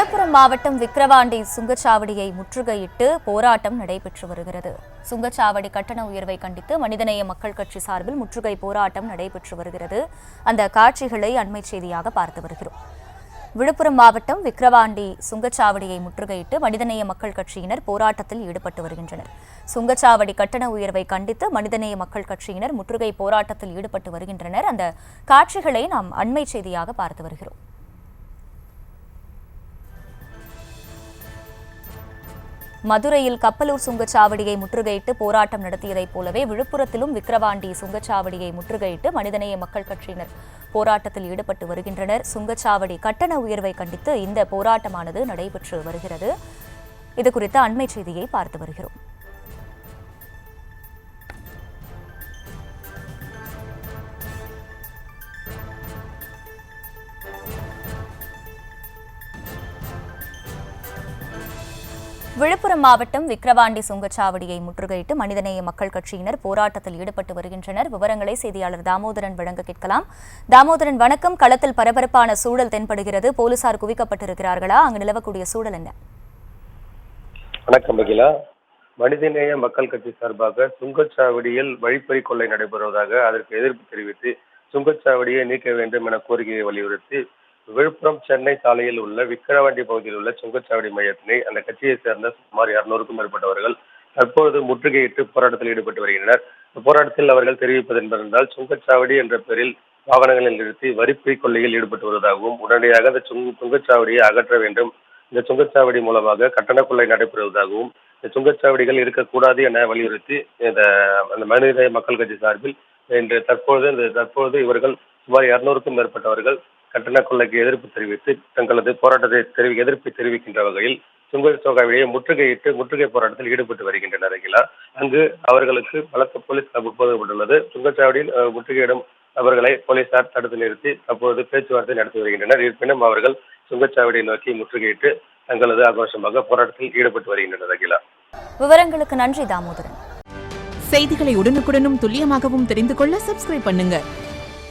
விழுப்புரம் மாவட்டம் விக்கிரவாண்டி சுங்கச்சாவடியை முற்றுகையிட்டு போராட்டம் நடைபெற்று வருகிறது. சுங்கச்சாவடி கட்டண உயர்வை கண்டித்து மனிதநேய மக்கள் கட்சி சார்பில் முற்றுகை போராட்டம் நடைபெற்று வருகிறது. அந்த காட்சிகளை அண்மை செய்தியாக பார்த்து வருகிறோம். விழுப்புரம் மாவட்டம் விக்கிரவாண்டி சுங்கச்சாவடியை முற்றுகையிட்டு மனிதநேய மக்கள் கட்சியினர் போராட்டத்தில் ஈடுபட்டு வருகின்றனர். சுங்கச்சாவடி கட்டண உயர்வை கண்டித்து மனிதநேய மக்கள் கட்சியினர் முற்றுகை போராட்டத்தில் ஈடுபட்டு வருகின்றனர். அந்த காட்சிகளை நாம் அண்மை செய்தியாக பார்த்து வருகிறோம். மதுரையில் கப்பலூர் சுங்கச்சாவடியை முற்றுகையிட்டு போராட்டம் நடத்தியதைப் போலவே விழுப்புரத்திலும் விக்கிரவாண்டி சுங்கச்சாவடியை முற்றுகையிட்டு மனிதநேய மக்கள் கட்சியினர் போராட்டத்தில் ஈடுபட்டு வருகின்றனர். சுங்கச்சாவடி கட்டண உயர்வை கண்டித்து இந்த போராட்டமானது நடைபெற்று வருகிறது. இதுகுறித்த அண்மை செய்தியை பார்த்து வருகிறோம். விழுப்புரம் மாவட்டம் விக்கிரவாண்டி சுங்கச்சாவடியை முற்றுகையிட்டு மனிதநேய மக்கள் கட்சியினர் போராட்டத்தில் ஈடுபட்டு வருகின்றனர். விவரங்களை செய்தியாளர் தாமோதரன் வழங்க கேட்கலாம். தாமோதரன், வணக்கம். களத்தில் பரபரப்பான சூழல் தென்படுகிறது. போலீசார் குவிக்கப்பட்டிருக்கிறார்களா? அங்கு நிலவக்கூடிய சூழல் என்ன? வணக்கம் பகிலா. மனிதநேய மக்கள் கட்சி சார்பாக சுங்கச்சாவடியில் வழிப்பறி கொள்ளை நடைபெறுவதாக அதற்கு எதிர்ப்பு தெரிவித்து சுங்கச்சாவடியை நீக்க வேண்டும் என கோரிக்கையை வலியுறுத்தி விழுப்புரம் சென்னை சாலையில் உள்ள விக்கிரவாண்டி பகுதியில் உள்ள சுங்கச்சாவடி மையத்தினை அந்த கட்சியை சேர்ந்த சுமார் 200க்கும் மேற்பட்டவர்கள் தற்பொழுது முற்றுகையிட்டு போராட்டத்தில் ஈடுபட்டு வருகின்றனர். போராட்டத்தில் அவர்கள் தெரிவிப்பது என்பதென்றால் சுங்கச்சாவடி என்ற பெயரில் வாகனங்களில் நிறுத்தி வரிப்பறி கொள்ளையில் ஈடுபட்டு வருவதாகவும் உடனடியாக இந்த சுங்கச்சாவடியை அகற்ற வேண்டும், இந்த சுங்கச்சாவடி மூலமாக கட்டண கொள்ளை நடைபெறுவதாகவும் இந்த சுங்கச்சாவடிகள் இருக்கக்கூடாது என வலியுறுத்தி அந்த மனிதநேய மக்கள் கட்சி சார்பில் இன்று தற்போது இவர்கள் சுமார் 200க்கும் மேற்பட்டவர்கள் கட்டண கொள்ளைக்கு எதிர்ப்பு தெரிவித்து தங்களது போராட்டத்தை எதிர்ப்பை தெரிவிக்கின்ற வகையில் சுங்கச்சாவடியை முற்றுகை போராட்டத்தில் ஈடுபட்டு வருகின்றனர். அங்கு அவர்களுக்கு பலத்த போலீஸ் போதப்பட்டுள்ளது. சுங்கச்சாவடியில் முற்றுகையிடும் அவர்களை போலீசார் தடுத்து நிறுத்தி தற்போது பேச்சுவார்த்தை நடத்தி வருகின்றனர். இருப்பினும் அவர்கள் சுங்கச்சாவடியை நோக்கி முற்றுகையிட்டு தங்களது ஆக்ரோஷமாக போராட்டத்தில் ஈடுபட்டு வருகின்றனர். விவரங்களுக்கு நன்றி தாமோதரன். செய்திகளை உடனுக்குடனும் துல்லியமாகவும் தெரிந்து கொள்ள சப்ஸ்கிரைப் பண்ணுங்க.